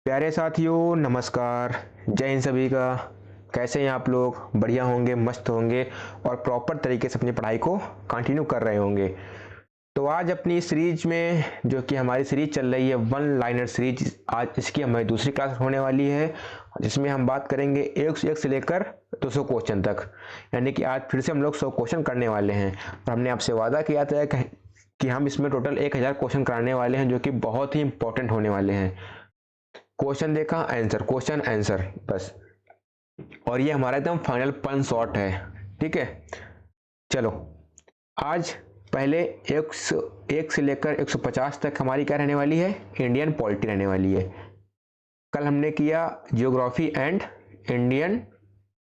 प्यारे साथियों नमस्कार। जय हिंद सभी का। कैसे हैं आप लोग? बढ़िया होंगे, मस्त होंगे और प्रॉपर तरीके से अपनी पढ़ाई को कंटिन्यू कर रहे होंगे। तो आज अपनी सीरीज में, जो कि हमारी सीरीज चल रही है वन लाइनर सीरीज, आज इसकी हमारी दूसरी क्लास होने वाली है, जिसमें हम बात करेंगे एक से लेकर 200 क्वेश्चन तक। यानी कि आज फिर से हम लोग 100 क्वेश्चन करने वाले हैं और हमने आपसे वादा किया था कि हम इसमें टोटल 1000 क्वेश्चन कराने वाले हैं, जो कि बहुत ही इंपॉर्टेंट होने वाले हैं। क्वेश्चन देखा, आंसर, क्वेश्चन आंसर, बस। और ये हमारा एकदम फाइनल पंच शॉट है। ठीक है, चलो आज पहले एक से लेकर 150 तक हमारी क्या रहने वाली है? इंडियन पॉलिटी रहने वाली है। कल हमने किया जियोग्राफी एंड इंडियन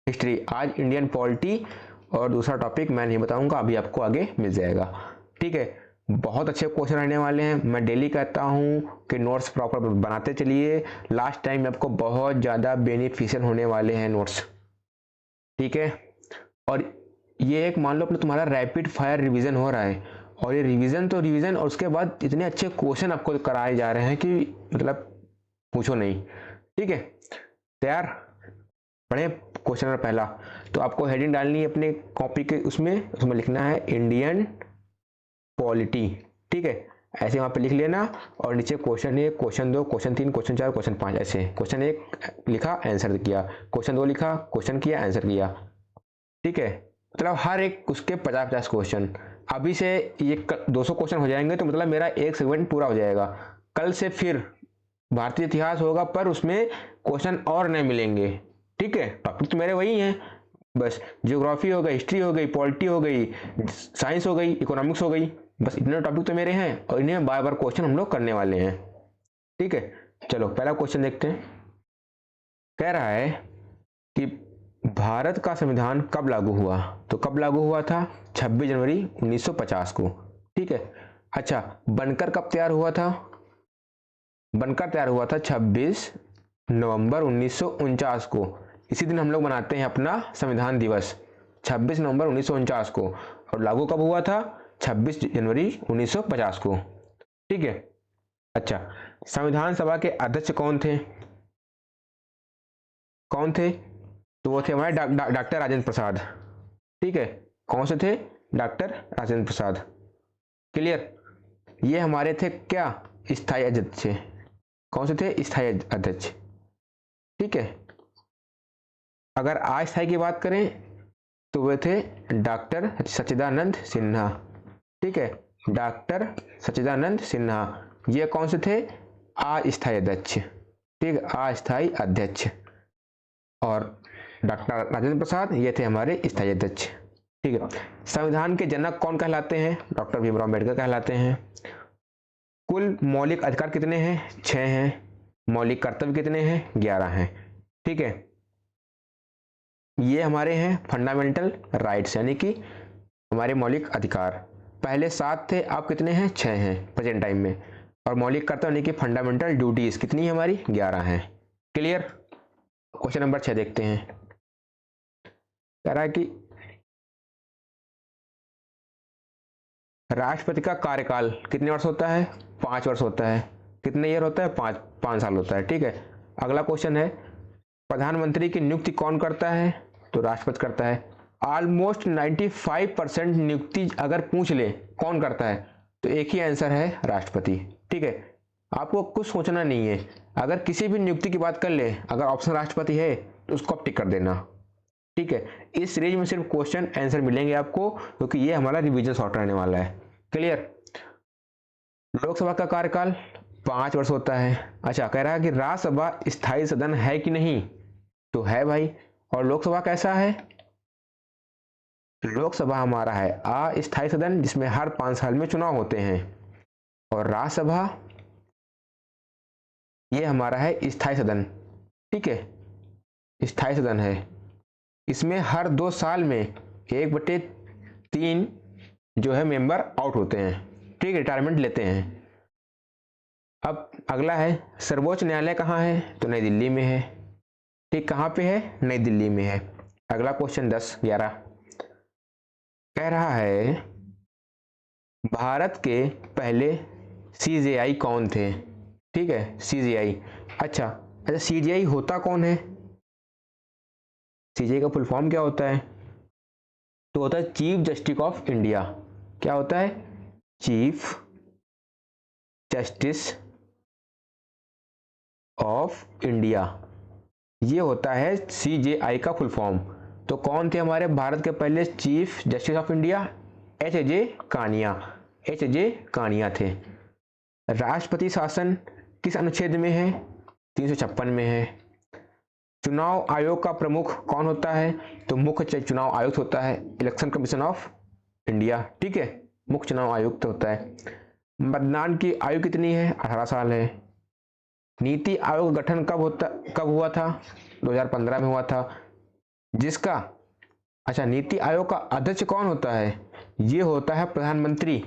हिस्ट्री, आज इंडियन पॉलिटी और दूसरा टॉपिक मैं नहीं बताऊंगा, अभी आपको आगे मिल जाएगा। ठीक है, बहुत अच्छे क्वेश्चन रहने वाले हैं। मैं डेली कहता हूं कि नोट्स प्रॉपर बनाते चलिए, लास्ट टाइम आपको बहुत ज़्यादा बेनिफिशियल होने वाले हैं नोट्स। ठीक है, और ये एक मान लो अपना तुम्हारा रैपिड फायर रिवीजन हो रहा है, और ये रिवीजन तो रिवीजन, और उसके बाद इतने अच्छे क्वेश्चन आपको कराए जा रहे हैं कि मतलब पूछो नहीं। ठीक है, तैयार? पढ़े क्वेश्चन नंबर पहला। तो आपको हेडिंग डालनी है अपने कॉपी के, उसमें लिखना है इंडियन पॉलिटी। ठीक है, ऐसे वहां पे लिख लेना और नीचे question 1, question 2, question 3, question 4, question 5, ऐसे क्वेश्चन 1 लिखा, आंसर किया, क्वेश्चन 2 लिखा, क्वेश्चन किया, आंसर किया। ठीक है, मतलब हर एक उसके 50-50 क्वेश्चन। अभी से ये 200 क्वेश्चन हो जाएंगे तो मतलब मेरा एक सेगमेंट पूरा हो जाएगा। कल से फिर भारतीय इतिहास होगा, पर उसमें क्वेश्चन और नए मिलेंगे। ठीक है, टॉपिक तो मेरे वही हैं, बस ज्योग्राफी हो गई, हिस्ट्री हो गई, पॉलिटी हो गई, साइंस हो गई, इकोनॉमिक्स हो गई, बस इतने टॉपिक तो मेरे हैं और इन्हें बार बार क्वेश्चन हम लोग करने वाले हैं। ठीक है, चलो पहला क्वेश्चन देखते हैं। कह रहा है कि भारत का संविधान कब लागू हुआ? तो कब लागू हुआ था? 26 जनवरी 1950 को। ठीक है, अच्छा, बनकर कब तैयार हुआ था? बनकर तैयार हुआ था 26 नवंबर 1949 को। इसी दिन हम लोग मनाते हैं अपना संविधान दिवस, 26 नवंबर 1949 को। और लागू कब हुआ था? 26 जनवरी 1950 को। ठीक है, अच्छा, संविधान सभा के अध्यक्ष कौन थे? कौन थे? तो वो थे हमारे डॉक्टर राजेंद्र प्रसाद। ठीक है, कौन से थे? डॉक्टर राजेंद्र प्रसाद। क्लियर? ये हमारे थे क्या? स्थायी अध्यक्ष। कौन से थे? स्थायी अध्यक्ष। ठीक है, अगर अस्थायी की बात करें तो वे थे डॉक्टर सच्चिदानंद सिन्हा। ठीक है, डॉक्टर सच्चिदानंद सिन्हा, ये कौन से थे? अस्थायी अध्यक्ष। ठीक है, अस्थायी अध्यक्ष। और डॉक्टर राजेंद्र प्रसाद, ये थे हमारे स्थायी अध्यक्ष। ठीक है, संविधान के जनक कौन कहलाते हैं? डॉक्टर भीमराव अम्बेडकर कहलाते हैं। कुल मौलिक अधिकार कितने हैं? 6 हैं। मौलिक कर्तव्य कितने हैं? 11 हैं। ठीक है, ये हमारे हैं फंडामेंटल राइट्स, यानी कि हमारे मौलिक अधिकार। पहले 7 थे, अब कितने हैं? 6 हैं प्रेजेंट टाइम में। और मौलिक कर्तव्य यानी कि फंडामेंटल ड्यूटीज कितनी है हमारी? 11 हैं। क्लियर? क्वेश्चन नंबर 6 देखते हैं। कह रहा है कि राष्ट्रपति का कार्यकाल कितने वर्ष होता है? 5 वर्ष होता है। कितने ईयर होता है? 5 साल होता है। ठीक है, अगला क्वेश्चन है, प्रधानमंत्री की नियुक्ति कौन करता है? तो राष्ट्रपति करता है। ऑलमोस्ट 95% नियुक्ति अगर पूछ ले कौन करता है, तो एक ही आंसर है, राष्ट्रपति। ठीक है, आपको कुछ सोचना नहीं है, अगर किसी भी नियुक्ति की बात कर ले, अगर ऑप्शन राष्ट्रपति है तो उसको आप टिक कर देना। ठीक है, इस सीरीज में सिर्फ क्वेश्चन आंसर मिलेंगे आपको, क्योंकि ये हमारा रिवीजन शॉर्ट रहने वाला है। क्लियर? लोकसभा का कार्यकाल 5 वर्ष होता है। अच्छा, कह रहा है कि राज्यसभा स्थायी सदन है कि नहीं? तो है भाई। और लोकसभा कैसा है? लोकसभा हमारा है अस्थायी सदन, जिसमें हर 5 साल में चुनाव होते हैं। और राज्यसभा ये हमारा है स्थायी सदन। ठीक है, स्थायी सदन है, इसमें हर 2 साल में 1/3 जो है मेंबर आउट होते हैं। ठीक, रिटायरमेंट लेते हैं। अब अगला है, सर्वोच्च न्यायालय कहाँ है? तो नई दिल्ली में है। ठीक, कहाँ पे है? नई दिल्ली में है। अगला क्वेश्चन 10-11 कह रहा है, भारत के पहले CJI कौन थे? ठीक है, CJI। अच्छा, अच्छा, सीजीआई होता कौन है? सीजीआई का फुल फॉर्म क्या होता है? तो होता है चीफ जस्टिस ऑफ इंडिया। क्या होता है? चीफ जस्टिस ऑफ इंडिया, ये होता है सीजेआई का फुल फॉर्म। तो कौन थे हमारे भारत के पहले chief justice of India? H J Kania. H J Kania थे। राष्ट्रपति शासन किस अनुच्छेद में है? 356 में है। चुनाव आयोग का प्रमुख कौन होता है? तो मुख्य चुनाव आयुक्त होता है, इलेक्शन कमीशन ऑफ इंडिया। ठीक है, मुख्य चुनाव आयुक्त होता है। मतदान की आयु कितनी है? 18 साल है। नीति आयोग का गठन कब हुआ था? 2015 में हुआ था। जिसका, अच्छा, नीति आयोग का अध्यक्ष कौन होता है? ये होता है प्रधानमंत्री।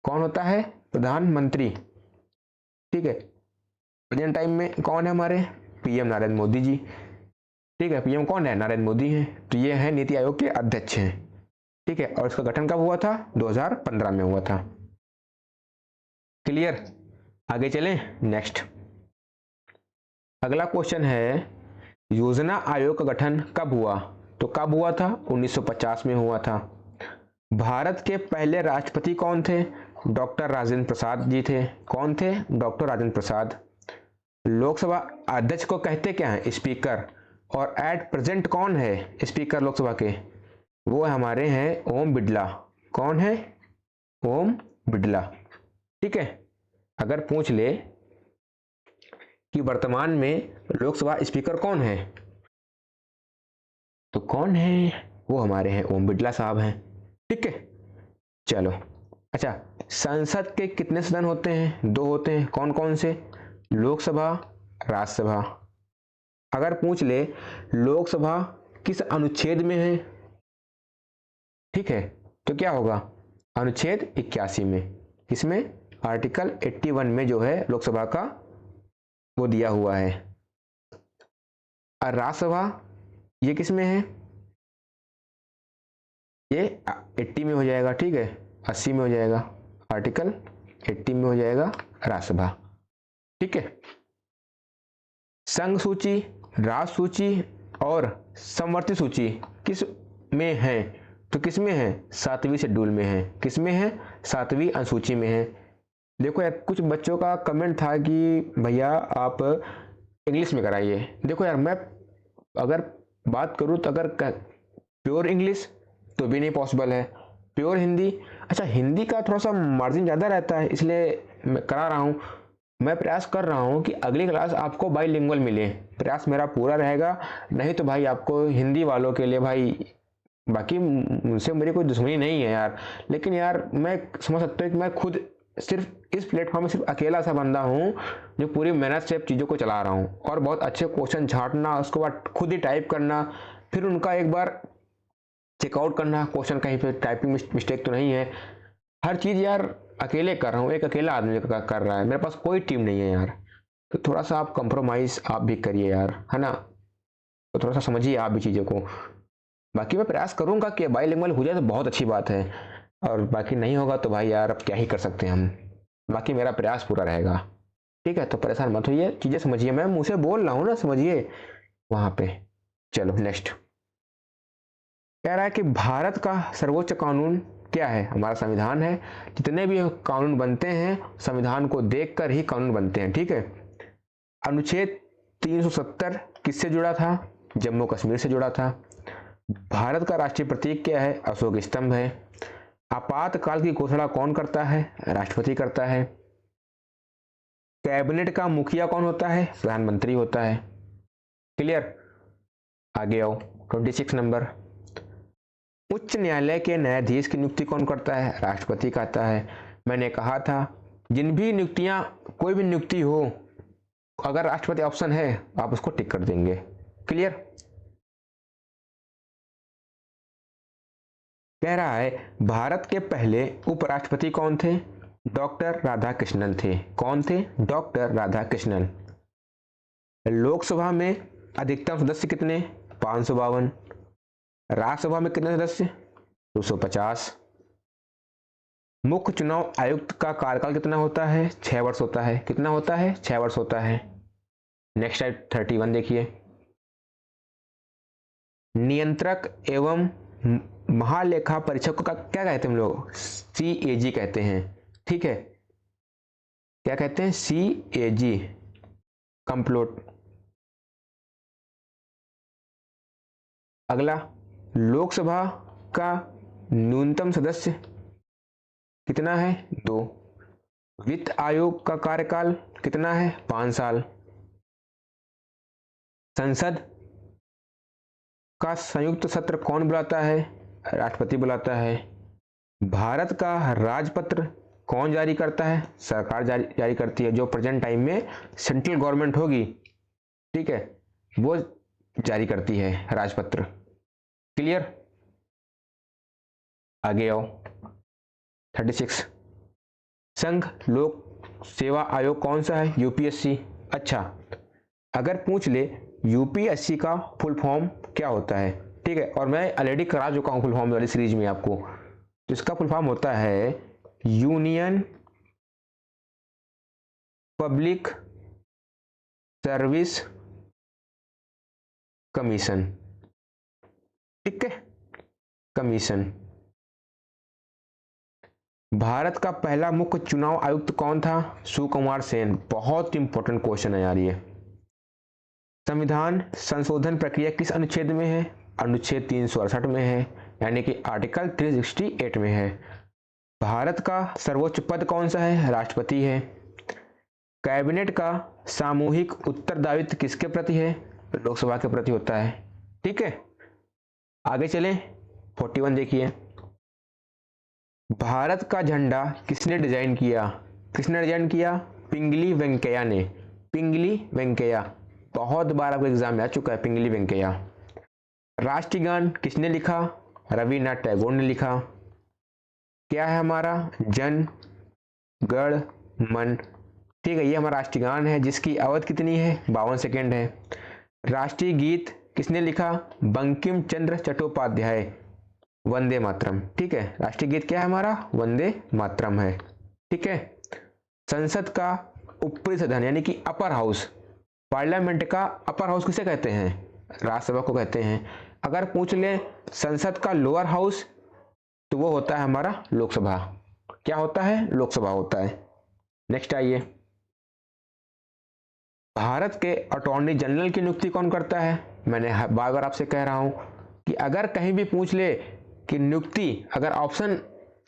कौन होता है? प्रधानमंत्री। ठीक है, प्रेजेंट टाइम में कौन है हमारे? पीएम नरेंद्र मोदी जी। ठीक है, पीएम कौन है? नरेंद्र मोदी हैं। तो ये है नीति आयोग के अध्यक्ष हैं। ठीक है, और इसका गठन कब हुआ था? 2015 में हुआ था। क्लियर? आगे चलें, नेक्स्ट। अगला क्वेश्चन है, योजना आयोग का गठन कब हुआ? तो कब हुआ था? 1950 में हुआ था। भारत के पहले राष्ट्रपति कौन थे? डॉक्टर राजेंद्र प्रसाद जी थे। कौन थे? डॉक्टर राजेंद्र प्रसाद। लोकसभा अध्यक्ष को कहते क्या है? स्पीकर। और एट प्रेजेंट कौन है स्पीकर लोकसभा के? वो हमारे हैं ओम बिड़ला। कौन है? ओम बिड़ला। ठीक है, अगर पूछ ले कि वर्तमान में लोकसभा स्पीकर कौन है, तो कौन है? वो हमारे हैं ओम बिड़ला साहब हैं। ठीक है, चलो। अच्छा, संसद के कितने सदन होते हैं? 2 होते हैं। कौन कौन से? लोकसभा, राज्यसभा। अगर पूछ ले लोकसभा किस अनुच्छेद में है, ठीक है, तो क्या होगा? अनुच्छेद 81 में। किसमें? आर्टिकल 81 में जो है लोकसभा का वो दिया हुआ है। और राज्यसभा ये किस में है? ये 80 में हो जाएगा। ठीक है, 80 में हो जाएगा। आर्टिकल 80 में हो जाएगा राज्यसभा। ठीक है, संघ सूची, राज्य सूची और समवर्ती सूची किस में है? तो किस में है? 7वीं शेड्यूल में है। किस में है? 7वीं अनुसूची में है। देखो यार, कुछ बच्चों का कमेंट था कि भैया आप इंग्लिश में कराइए। देखो यार, मैं अगर बात करूँ तो अगर प्योर इंग्लिश तो भी नहीं पॉसिबल है, प्योर हिंदी, अच्छा हिंदी का थोड़ा सा मार्जिन ज़्यादा रहता है, इसलिए मैं करा रहा हूँ। मैं प्रयास कर रहा हूँ कि अगली क्लास आपको बाइलिंगुअल मिले, प्रयास मेरा पूरा रहेगा। नहीं तो भाई आपको हिंदी वालों के लिए भाई, बाकी उनसे मेरी कोई दुश्मनी नहीं है यार, लेकिन यार मैं समझ सकता हूँ कि मैं खुद सिर्फ इस प्लेटफॉर्म में सिर्फ अकेला सा बंदा हूँ जो पूरी मेहनत से चीज़ों को चला रहा हूँ, और बहुत अच्छे क्वेश्चन छांटना, उसके बाद खुद ही टाइप करना, फिर उनका एक बार चेकआउट करना, क्वेश्चन कहीं पे टाइपिंग मिस्टेक तो नहीं है। हर चीज़ यार अकेले कर रहा हूँ, एक अकेला आदमी कर रहा है, मेरे पास कोई टीम नहीं है यार। तो थोड़ा सा आप कंप्रोमाइज़ आप भी करिए यार, है ना? तो थोड़ा सा समझिए आप भी चीज़ों को। बाकी मैं प्रयास करूँगा कि बाइलिंगुअल हो जाए तो बहुत अच्छी बात है, और बाकी नहीं होगा तो भाई यार अब क्या ही कर सकते हैं हम। बाकी मेरा प्रयास पूरा रहेगा। ठीक है, तो परेशान मत होइए, चीज़ें समझिए, मैं मुँह से बोल रहा हूँ ना, समझिए वहाँ पे। चलो नेक्स्ट। कह रहा है कि भारत का सर्वोच्च कानून क्या है? हमारा संविधान है। जितने भी कानून बनते हैं संविधान को देखकर ही कानून बनते हैं। ठीक है, अनुच्छेद 370 किससे जुड़ा था? जम्मू कश्मीर से जुड़ा था। भारत का राष्ट्रीय प्रतीक क्या है? अशोक स्तंभ है। आपातकाल की घोषणा कौन करता है? राष्ट्रपति करता है। कैबिनेट का मुखिया कौन होता है? प्रधानमंत्री होता है। क्लियर? आगे आओ, 26 नंबर। उच्च न्यायालय के न्यायाधीश की नियुक्ति कौन करता है? राष्ट्रपति करता है। मैंने कहा था जिन भी नियुक्तियां, कोई भी नियुक्ति हो, अगर राष्ट्रपति ऑप्शन है आप उसको टिक कर देंगे। क्लियर? कह रहा है भारत के पहले उपराष्ट्रपति कौन थे? डॉक्टर राधाकृष्णन थे। कौन थे? डॉक्टर राधाकृष्णन। लोकसभा में अधिकतम सदस्य कितने? 552। राज्यसभा में कितने सदस्य? 250। मुख्य चुनाव आयुक्त का कार्यकाल कितना होता है? 6 वर्ष होता है। कितना होता है? 6 वर्ष होता है। नेक्स्ट टाइप 31 देखिए, नियंत्रक एवं महालेखा परीक्षक का क्या कहते हैं हम लोग? CAG कहते हैं। ठीक है, क्या कहते हैं? CAG, कंप्लोट। अगला, लोकसभा का न्यूनतम सदस्य कितना है? 2। वित्त आयोग का कार्यकाल कितना है? 5 साल। संसद का संयुक्त सत्र कौन बुलाता है? राष्ट्रपति बुलाता है। भारत का राजपत्र कौन जारी करता है? सरकार जारी करती है। जो प्रेजेंट टाइम में सेंट्रल गवर्नमेंट होगी, ठीक है, वो जारी करती है राजपत्र। क्लियर? आगे आओ। 36, संघ लोक सेवा आयोग कौन सा है? UPSC। अच्छा, अगर पूछ ले UPSC का फुल फॉर्म क्या होता है, ठीक है, और मैं ऑलरेडी करा चुका हूं फुल फॉर्म वाली सीरीज में आपको, तो इसका फुल फॉर्म होता है यूनियन पब्लिक सर्विस कमीशन। ठीक है, कमीशन। भारत का पहला मुख्य चुनाव आयुक्त कौन था? सुकुमार सेन। बहुत इंपॉर्टेंट क्वेश्चन है यार ये। संविधान संशोधन प्रक्रिया किस अनुच्छेद में है? अनुच्छेद 368 में है, यानी कि आर्टिकल 368 में है। भारत का सर्वोच्च पद कौन सा है? राष्ट्रपति है। कैबिनेट का सामूहिक उत्तरदायित्व किसके प्रति है? लोकसभा के प्रति होता है। ठीक है, आगे चलें। 41 देखिए, भारत का झंडा किसने डिजाइन किया? किसने डिजाइन किया? पिंगली वेंकैया ने। पिंगली वेंकैया, बहुत बार आपको एग्जाम में आ चुका है पिंगली वेंकैया। राष्ट्रीय गान किसने लिखा? रविन्द्रनाथ टैगोर ने लिखा। क्या है हमारा? जन गण मन। ठीक है, ये हमारा राष्ट्रीय गान है जिसकी अवधि कितनी है? 52 सेकेंड है। राष्ट्रीय गीत किसने लिखा? बंकिम चंद्र चट्टोपाध्याय, वंदे मातरम। ठीक है, राष्ट्रीय गीत क्या है हमारा? वंदे मातरम है। ठीक है, संसद का ऊपरी सदन यानी कि अपर हाउस, पार्लियामेंट का अपर हाउस किसे कहते हैं? राज्यसभा को कहते हैं। अगर पूछ ले संसद का लोअर हाउस, तो वो होता है हमारा लोकसभा। क्या होता है? लोकसभा होता है। नेक्स्ट आइए, भारत के अटॉर्नी जनरल की नियुक्ति कौन करता है? मैंने बार बार आपसे कह रहा हूं कि अगर कहीं भी पूछ ले कि नियुक्ति, अगर ऑप्शन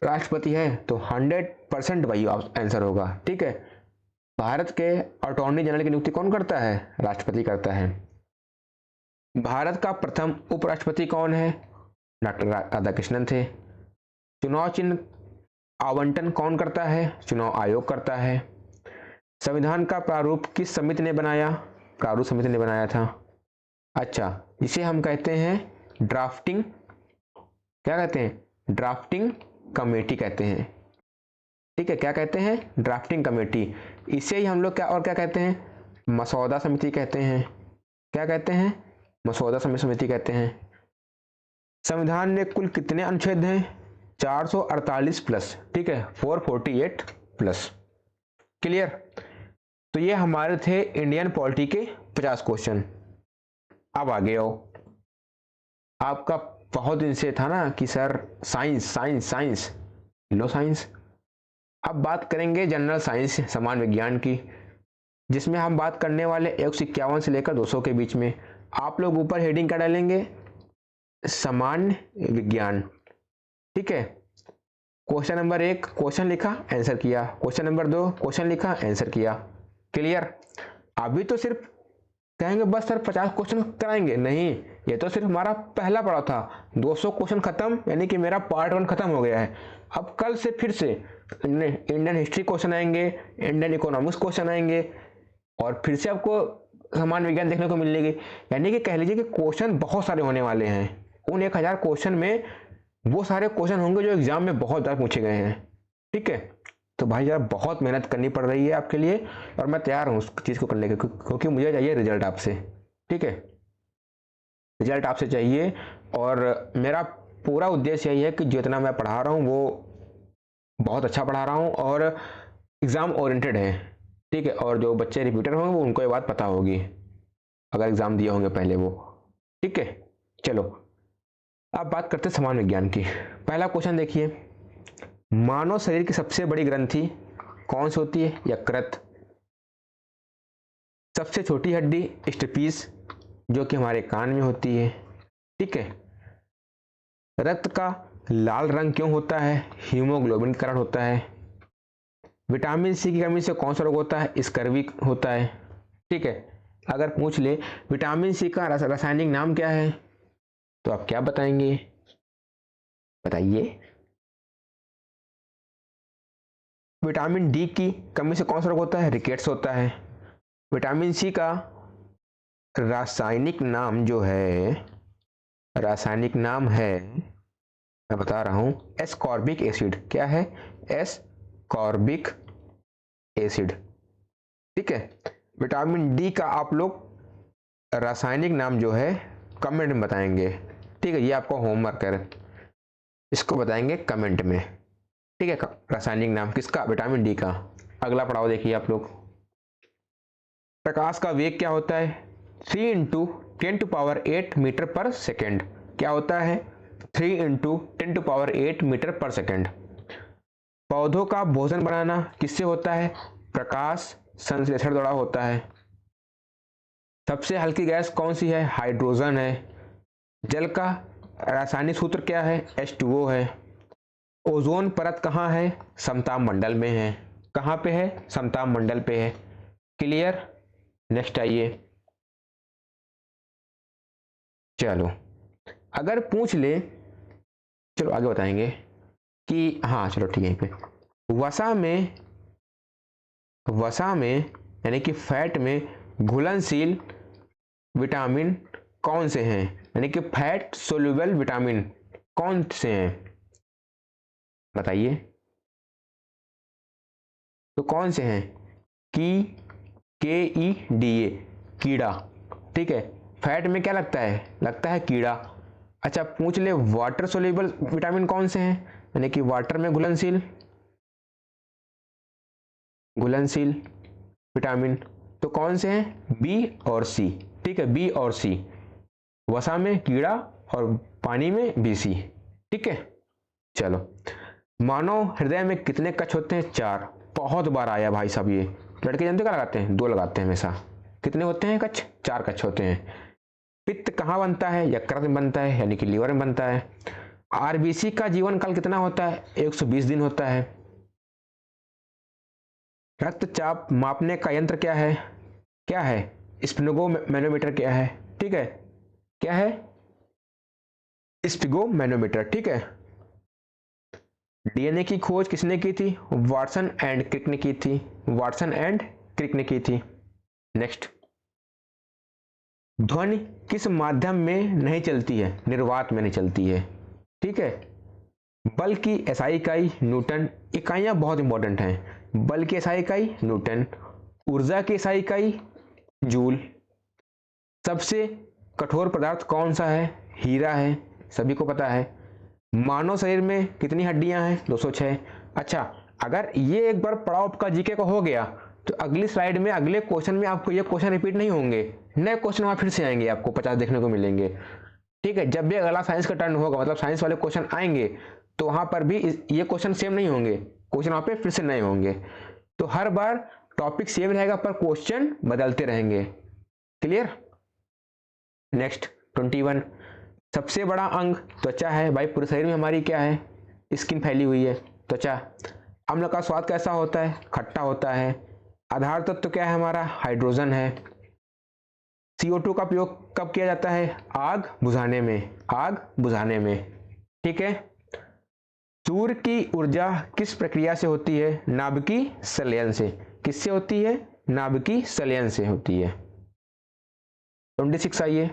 राष्ट्रपति है तो 100% वही आंसर होगा। ठीक है, भारत के अटॉर्नी जनरल की नियुक्ति कौन करता है? राष्ट्रपति करता है। भारत का प्रथम उपराष्ट्रपति कौन है? डॉक्टर राधाकृष्णन थे। चुनाव चिन्ह आवंटन कौन करता है? चुनाव आयोग करता है। संविधान का प्रारूप किस समिति ने बनाया? प्रारूप समिति ने बनाया था। अच्छा, जिसे हम कहते हैं ड्राफ्टिंग, क्या कहते हैं? ड्राफ्टिंग कमेटी कहते हैं। ठीक है, क्या कहते हैं? Drafting committee. इसे ही हम लोग क्या और क्या कहते हैं? मसौदा समिति कहते हैं। क्या कहते हैं? मसौदा समिति कहते हैं। संविधान में कुल कितने अनुच्छेद हैं? 448 प्लस। ठीक है, 448 प्लस। क्लियर? तो ये हमारे थे इंडियन पॉलिटी के 50 क्वेश्चन। अब आगे आओ। आपका बहुत दिन से था ना कि सर साइंस साइंस साइंस, लो साइंस। अब बात करेंगे जनरल साइंस, सामान्य विज्ञान की, जिसमें हम बात करने वाले 151 से लेकर 200 के बीच में। आप लोग ऊपर हेडिंग क्या डालेंगे? सामान्य विज्ञान। ठीक है, क्वेश्चन नंबर 1 क्वेश्चन लिखा, आंसर किया। क्वेश्चन नंबर 2 क्वेश्चन लिखा, आंसर किया। क्लियर? अभी तो सिर्फ कहेंगे बस सर 50 क्वेश्चन कराएंगे, नहीं, ये तो सिर्फ हमारा पहला पड़ा था। 200 क्वेश्चन खत्म, यानी कि मेरा पार्ट 1 खत्म हो गया है। अब कल से फिर से इंडियन हिस्ट्री क्वेश्चन आएंगे, इंडियन इकोनॉमिक्स क्वेश्चन आएंगे, और फिर से आपको सामान्य विज्ञान देखने को मिलेगी। यानी कि कह लीजिए कि क्वेश्चन बहुत सारे होने वाले हैं। उन 1000 क्वेश्चन में वो सारे क्वेश्चन होंगे जो एग्जाम में बहुत ज़्यादा पूछे गए हैं। ठीक है, तो भाई यार बहुत मेहनत करनी पड़ रही है आपके लिए, और मैं तैयार हूँ उस चीज़ को करने के, क्योंकि मुझे चाहिए रिजल्ट आपसे। ठीक है, रिजल्ट आपसे चाहिए, और मेरा पूरा उद्देश्य यही है कि जितना मैं पढ़ा रहा हूँ वो बहुत अच्छा पढ़ा रहा हूँ और एग्ज़ाम ओरिएंटेड है। ठीक है, और जो बच्चे रिपीटर होंगे वो उनको ये बात पता होगी। अगर एग्जाम दिए होंगे पहले वो। ठीक है, चलो अब बात करते हैं समाज विज्ञान की। पहला क्वेश्चन देखिए, मानव शरीर की सबसे बड़ी ग्रंथि कौन सी होती है? यकृत। सबसे छोटी हड्डी स्टेपीज, जो कि हमारे कान में होती है। ठीक है, रक्त का लाल रंग क्यों होता है? हीमोग्लोबिन के कारण होता है। विटामिन सी की कमी से कौन सा रोग होता है? स्कर्वी होता है। ठीक है, अगर पूछ ले विटामिन सी का रासायनिक नाम क्या है, तो आप क्या बताएंगे? बताइए। विटामिन डी की कमी से कौन सा रोग होता है? रिकेट्स होता है। विटामिन सी का रासायनिक नाम जो है, रासायनिक नाम है, मैं बता रहा हूं, एस्कॉर्बिक एसिड। क्या है? Ascorbic acid. ठीक है, विटामिन डी का आप लोग रासायनिक नाम जो है कमेंट में बताएंगे। ठीक है, ये आपका होमवर्क है, इसको बताएंगे कमेंट में। ठीक है, रासायनिक नाम किसका? विटामिन डी का। अगला पढ़ाओ देखिए आप लोग, प्रकाश का वेग क्या होता है? 3 इंटू 10⁸ मीटर पर सेकेंड। क्या होता है? 3 इंटू 10⁸ मीटर पर सेकेंड। पौधों का भोजन बनाना किससे होता है? प्रकाश संश्लेषण द्वारा होता है। सबसे हल्की गैस कौन सी है? हाइड्रोजन है। जल का रासायनिक सूत्र क्या है? H2O है। ओजोन परत कहाँ है? समताप मंडल में है। कहाँ पे है? समताप मंडल पे है। क्लियर? नेक्स्ट आइए, चलो अगर पूछ ले, चलो आगे बताएंगे कि हाँ चलो ठीक है, पे वसा में यानी कि फैट में घुलनशील विटामिन कौन से हैं? यानी कि फैट सोल्यूबल विटामिन कौन से हैं? बताइए, तो कौन से हैं? KEDA, कीड़ा। ठीक है, फैट में क्या लगता है? लगता है कीड़ा। अच्छा पूछ ले वाटर सोल्यूबल विटामिन कौन से हैं? यानी कि वाटर में घुलनशील विटामिन, तो कौन से हैं? बी और सी। ठीक है, बी और सी, वसा में कीड़ा और पानी में BC। ठीक है, चलो मानव हृदय में कितने कक्ष होते हैं? 4। बहुत बार आया भाई साहब, ये लड़के जानते क्या लगाते हैं? 2 लगाते हैं हमेशा। कितने होते हैं कक्ष? 4 कक्ष होते हैं। पित्त कहाँ बनता है? यकृत में बनता है, यानी कि लीवर में बनता है। RBC का जीवन काल कितना होता है? 120 दिन होता है। रक्तचाप मापने का यंत्र क्या है? क्या है? स्फिग्मोमैनोमीटर। क्या है? ठीक है, क्या है? स्फिग्मोमैनोमीटर। ठीक है, DNA की खोज किसने की थी? वाटसन एंड क्रिक ने की थी। वाटसन एंड क्रिक ने की थी। नेक्स्ट, ध्वनि किस माध्यम में नहीं चलती है? निर्वात में नहीं चलती है। ठीक है, बल की SI इकाई न्यूटन। इकाइयां बहुत इंपॉर्टेंट हैं। बल की SI इकाई न्यूटन, ऊर्जा की SI इकाई जूल। सबसे कठोर पदार्थ कौन सा है? हीरा है, सभी को पता है। मानव शरीर में कितनी हड्डियां हैं? 206। अच्छा, अगर ये एक बार पड़ाव आपका जीके का हो गया, तो अगली स्लाइड में अगले क्वेश्चन में आपको ये क्वेश्चन रिपीट नहीं होंगे, नए क्वेश्चन वहां फिर से आएंगे, आपको 50 देखने को मिलेंगे। ठीक है, जब भी अगला साइंस का टर्न होगा, मतलब साइंस वाले क्वेश्चन आएंगे, तो वहां पर भी ये क्वेश्चन सेम नहीं होंगे, क्वेश्चन वहां पे फिर से नए होंगे। तो हर बार टॉपिक सेम रहेगा पर क्वेश्चन बदलते रहेंगे। क्लियर? नेक्स्ट 21, सबसे बड़ा अंग त्वचा है। भाई पूरे शरीर में हमारी क्या है? स्किन फैली हुई है, त्वचा। अम्ल का स्वाद कैसा होता है? खट्टा होता है। आधार तत्व तो क्या है हमारा? हाइड्रोजन है। CO2 का प्रयोग कब किया जाता है? आग बुझाने में, आग बुझाने में। ठीक है, सूर्य की ऊर्जा किस प्रक्रिया से होती है? नाभिकीय संलयन से। किससे होती है? नाभिकीय संलयन से होती है। 26 आइए,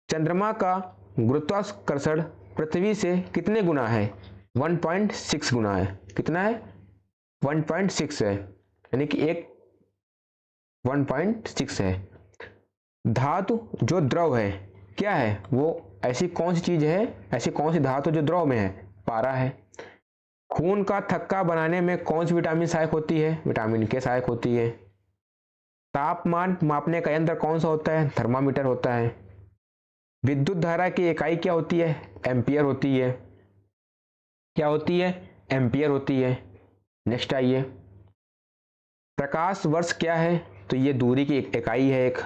चंद्रमा का गुरुत्वाकर्षण पृथ्वी से कितने गुना है? 1.6 गुना है। कितना है? 1.6 है, यानी कि 1.6 है। धातु जो द्रव है, क्या है वो? ऐसी कौन सी चीज है, ऐसी कौन सी धातु जो द्रव में है? पारा है। खून का थक्का बनाने में कौन सी विटामिन सहायक होती है? विटामिन के सहायक होती है। तापमान मापने का यंत्र कौन सा होता है? थर्मामीटर होता है। विद्युत धारा की इकाई क्या होती है? एम्पियर होती है। क्या होती है? एम्पियर होती है। नेक्स्ट आइए, प्रकाश वर्ष क्या है? तो ये दूरी की इकाई है एक।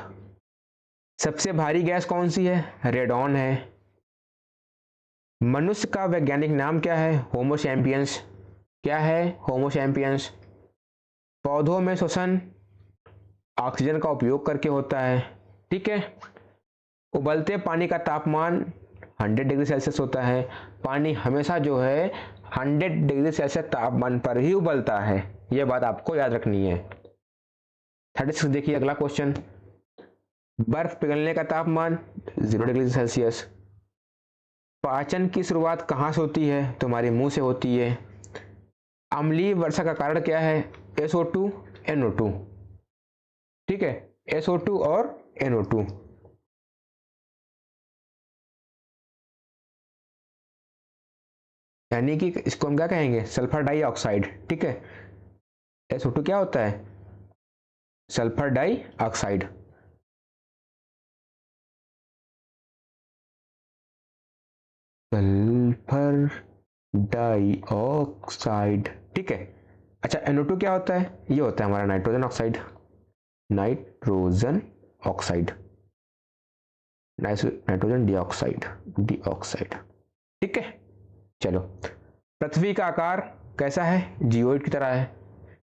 सबसे भारी गैस कौन सी है? रेडॉन है। मनुष्य का वैज्ञानिक नाम क्या है? Homo sapiens. क्या है? Homo sapiens. पौधों में श्वसन ऑक्सीजन का उपयोग करके होता है। ठीक है। उबलते पानी का तापमान 100 डिग्री सेल्सियस होता है। पानी हमेशा जो है 100 डिग्री सेल्सियस तापमान पर ही उबलता है, यह बात आपको याद रखनी है। 36 देखिए अगला क्वेश्चन, बर्फ पिघलने का तापमान 0 डिग्री सेल्सियस। पाचन की शुरुआत कहाँ से होती है? तुम्हारे मुंह से होती है। अम्लीय वर्षा का कारण क्या है? SO2 NO2। ठीक है, SO2 और NO2। यानी कि इसको हम क्या कहेंगे? Sulphur dioxide. ठीक है, SO2 क्या होता है? Sulphur dioxide. Sulphur dioxide. ठीक है। अच्छा, NO2 क्या होता है? ये होता है हमारा nitrogen oxide. Nitrogen oxide, nitrogen dioxide. ठीक है। चलो, पृथ्वी का आकार कैसा है? जियोइड की तरह है।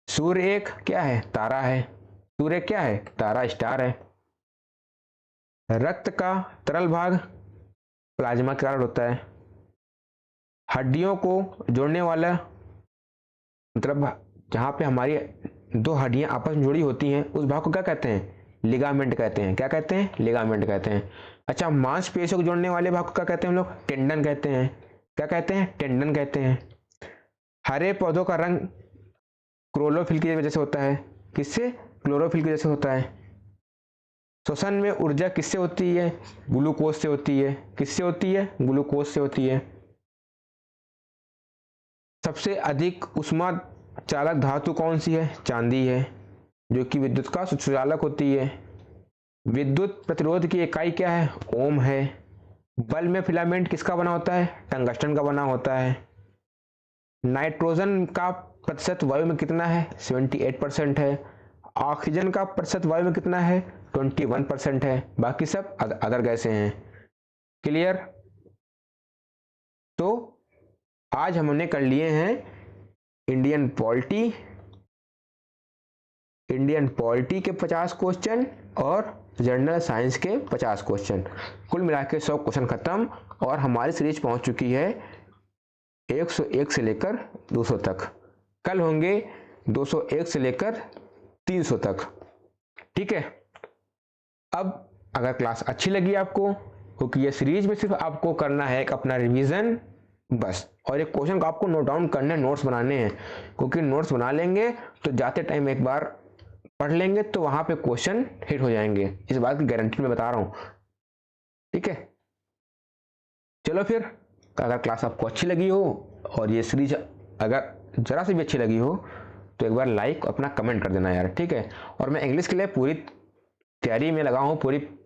सूर्य एक क्या है? तारा है। सूर्य क्या है? तारा, स्टार है। रक्त का तरल भाग प्लाज्मा के कारण होता है। हड्डियों को जोड़ने वाला, मतलब जहां पे हमारी दो हड्डियां आपस में जुड़ी होती हैं, उस भाग को क्या कहते हैं? लिगामेंट कहते हैं। क्या कहते हैं? लिगामेंट कहते हैं। अच्छा, मांसपेशियों को जोड़ने वाले भाग को क्या कहते हैं हम लोग? टेंडन कहते हैं। क्या कहते हैं? टेंडन कहते हैं। हरे पौधों का रंग क्लोरोफिल की वजह से होता है। किससे? क्लोरोफिल की वजह से होता है। श्वसन में ऊर्जा किससे होती है? ग्लूकोज से होती है। किससे होती है? ग्लूकोज से होती है। सबसे अधिक ऊष्मा चालक धातु कौन सी है? चांदी है, जो कि विद्युत का सुचालक होती है। विद्युत प्रतिरोध की इकाई क्या है? ओम है। बल्ब में फिलामेंट किसका बना होता है? टंगस्टन का बना होता है। नाइट्रोजन का प्रतिशत वायु में कितना है? 78% है। ऑक्सीजन का प्रतिशत वायु में कितना है? 21% है। बाकी सब अदर गैसें हैं। क्लियर? तो आज हमने कर लिए हैं इंडियन पॉलिटी के 50 क्वेश्चन और जनरल साइंस के 50 क्वेश्चन, कुल मिला के 100 क्वेश्चन खत्म। और हमारी सीरीज पहुंच चुकी है 101 से लेकर 200 तक। कल होंगे 201 से लेकर 300 तक। ठीक है। अब अगर क्लास अच्छी लगी आपको, क्योंकि ये सीरीज में सिर्फ आपको करना है एक अपना रिवीजन बस, और एक क्वेश्चन को आपको नोट डाउन करने, नोट्स बनाने हैं, क्योंकि नोट्स बना लेंगे तो जाते टाइम एक बार पढ़ लेंगे तो वहां पे क्वेश्चन हिट हो जाएंगे, इस बात की गारंटी मैं बता रहा हूं। ठीक है, चलो फिर, अगर क्लास आपको अच्छी लगी हो और ये सीरीज अगर जरा सी भी अच्छी लगी हो तो एक बार लाइक, अपना कमेंट कर देना यार। ठीक है। और मैं इंग्लिश के लिए पूरी तैयारी में लगा हूँ,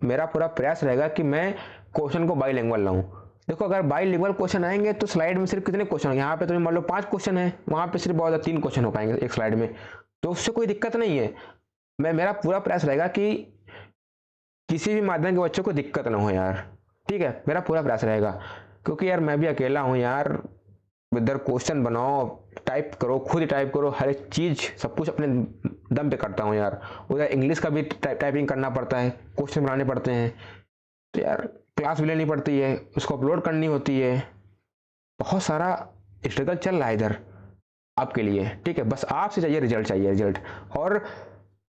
मेरा पूरा प्रयास रहेगा कि मैं क्वेश्चन को बाईलिंगुअल लाऊं। देखो, अगर बाईलिंगुअल क्वेश्चन आएंगे तो स्लाइड में सिर्फ कितने क्वेश्चन, यहाँ पे तुम्हें मान लो 5 क्वेश्चन है, वहां पे सिर्फ बहुत 3 क्वेश्चन हो पाएंगे एक स्लाइड में, तो उससे कोई दिक्कत नहीं है। मेरा पूरा प्रयास रहेगा कि किसी भी माध्यम के बच्चों को दिक्कत ना हो यार। ठीक है, मेरा पूरा प्रयास रहेगा, क्योंकि यार मैं भी अकेला हूँ यार। इधर क्वेश्चन बनाओ, टाइप करो, खुद ही टाइप करो, हर एक चीज सब कुछ अपने दम पे करता हूँ यार। उधर इंग्लिश का भी टाइपिंग करना पड़ता है, क्वेश्चन बनाने पड़ते हैं, तो यार क्लास भी लेनी पड़ती है, उसको अपलोड करनी होती है, बहुत सारा स्ट्रगल चल रहा है इधर आपके लिए। ठीक है, बस आपसे चाहिए रिजल्ट, चाहिए रिजल्ट। और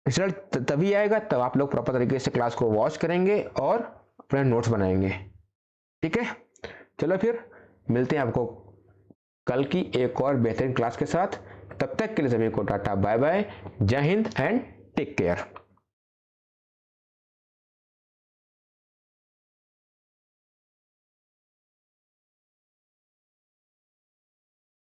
रिजल्ट तभी आएगा तब आप लोग प्रॉपर तरीके से क्लास को वॉच करेंगे और अपने नोट्स बनाएंगे। ठीक है, चलो फिर मिलते हैं आपको कल की एक और बेहतरीन क्लास के साथ। तब तक के लिए सभी को टाटा बाय बाय, जय हिंद एंड टेक केयर।